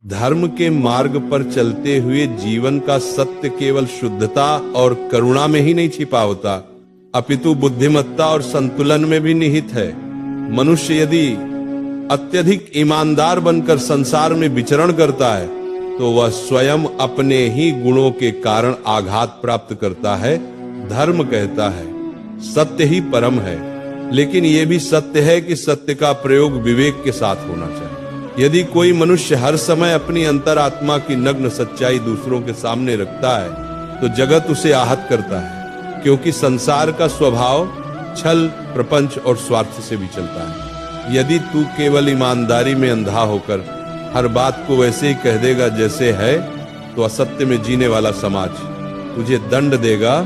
धर्म के मार्ग पर चलते हुए जीवन का सत्य केवल शुद्धता और करुणा में ही नहीं छिपा होता, अपितु बुद्धिमत्ता और संतुलन में भी निहित है। मनुष्य यदि अत्यधिक ईमानदार बनकर संसार में विचरण करता है तो वह स्वयं अपने ही गुणों के कारण आघात प्राप्त करता है। धर्म कहता है सत्य ही परम है, लेकिन यह भी सत्य है कि सत्य का प्रयोग विवेक के साथ होना चाहिए। यदि कोई मनुष्य हर समय अपनी अंतरात्मा की नग्न सच्चाई दूसरों के सामने रखता है तो जगत उसे आहत करता है, क्योंकि संसार का स्वभाव छल, प्रपंच और स्वार्थ से भी चलता है। यदि तू केवल ईमानदारी में अंधा होकर हर बात को वैसे ही कह देगा जैसे है, तो असत्य में जीने वाला समाज तुझे दंड देगा,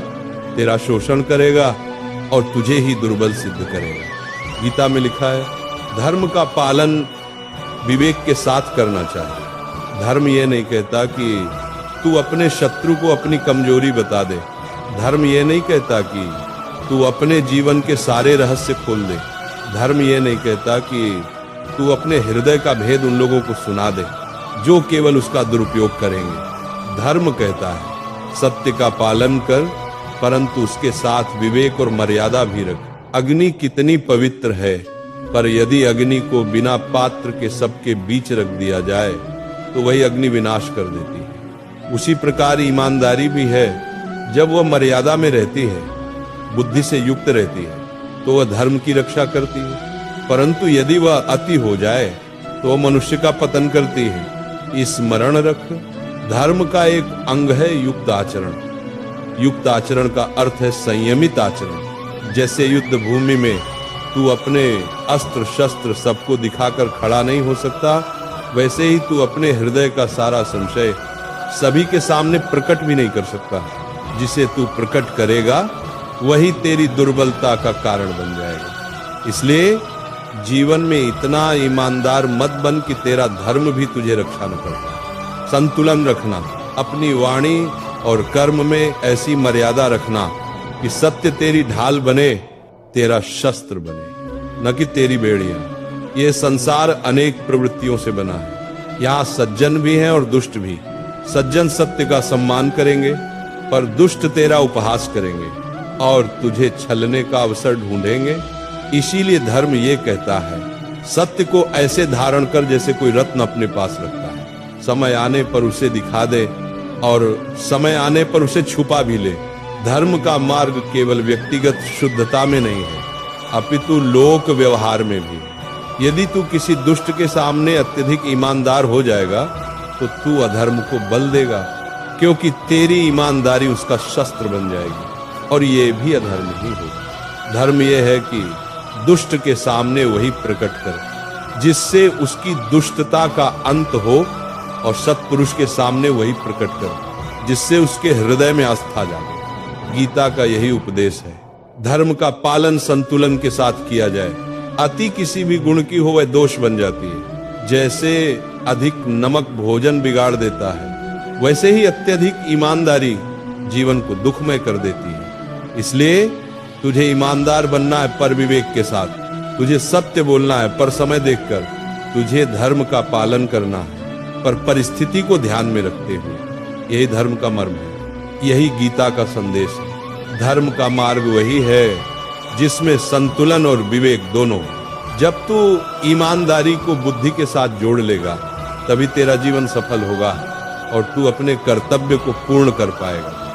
तेरा शोषण करेगा और तुझे ही दुर्बल सिद्ध करेगा। गीता में लिखा है धर्म का पालन विवेक के साथ करना चाहिए। धर्म यह नहीं कहता कि तू अपने शत्रु को अपनी कमजोरी बता दे। धर्म यह नहीं कहता कि तू अपने जीवन के सारे रहस्य खोल दे। धर्म यह नहीं कहता कि तू अपने हृदय का भेद उन लोगों को सुना दे जो केवल उसका दुरुपयोग करेंगे। धर्म कहता है सत्य का पालन कर, परंतु उसके साथ विवेक और मर्यादा भी रख। अग्नि कितनी पवित्र है, पर यदि अग्नि को बिना पात्र के सबके बीच रख दिया जाए तो वही अग्नि विनाश कर देती है। उसी प्रकार ईमानदारी भी है। जब वह मर्यादा में रहती है, बुद्धि से युक्त रहती है, तो वह धर्म की रक्षा करती है। परंतु यदि वह अति हो जाए तो वह मनुष्य का पतन करती है। स्मरण रख, धर्म का एक अंग है युक्त आचरण। युक्त आचरण का अर्थ है संयमित आचरण। जैसे युद्ध भूमि में तू अपने अस्त्र शस्त्र सबको दिखाकर खड़ा नहीं हो सकता, वैसे ही तू अपने हृदय का सारा संशय सभी के सामने प्रकट भी नहीं कर सकता। जिसे तू प्रकट करेगा वही तेरी दुर्बलता का कारण बन जाएगा। इसलिए जीवन में इतना ईमानदार मत बन कि तेरा धर्म भी तुझे रक्षा न कर पाए। संतुलन रखना, अपनी वाणी और कर्म में ऐसी मर्यादा रखना कि सत्य तेरी ढाल बने, तेरा शस्त्र बने, न कि तेरी बेड़ियां। ये संसार अनेक प्रवृत्तियों से बना है। यहाँ सज्जन भी हैं और दुष्ट भी। सज्जन सत्य का सम्मान करेंगे, पर दुष्ट तेरा उपहास करेंगे और तुझे छलने का अवसर ढूंढेंगे। इसीलिए धर्म ये कहता है सत्य को ऐसे धारण कर जैसे कोई रत्न अपने पास रखता है। समय आने पर उसे दिखा दे और समय आने पर उसे छुपा भी ले। धर्म का मार्ग केवल व्यक्तिगत शुद्धता में नहीं है, अपितु लोक व्यवहार में भी। यदि तू किसी दुष्ट के सामने अत्यधिक ईमानदार हो जाएगा तो तू अधर्म को बल देगा, क्योंकि तेरी ईमानदारी उसका शस्त्र बन जाएगी और ये भी अधर्म ही होगा। धर्म यह है कि दुष्ट के सामने वही प्रकट कर जिससे उसकी दुष्टता का अंत हो, और सत्पुरुष के सामने वही प्रकट कर जिससे उसके हृदय में आस्था जागे। गीता का यही उपदेश है। धर्म का पालन संतुलन के साथ किया जाए। अति किसी भी गुण की हो वह दोष बन जाती है। जैसे अधिक नमक भोजन बिगाड़ देता है, वैसे ही अत्यधिक ईमानदारी जीवन को दुखमय कर देती है। इसलिए तुझे ईमानदार बनना है पर विवेक के साथ। तुझे सत्य बोलना है पर समय देखकर। तुझे धर्म का पालन करना है पर परिस्थिति को ध्यान में रखते हुए। यही धर्म का मर्म है, यही गीता का संदेश है। धर्म का मार्ग वही है जिसमें संतुलन और विवेक दोनों। जब तू ईमानदारी को बुद्धि के साथ जोड़ लेगा तभी तेरा जीवन सफल होगा और तू अपने कर्तव्य को पूर्ण कर पाएगा।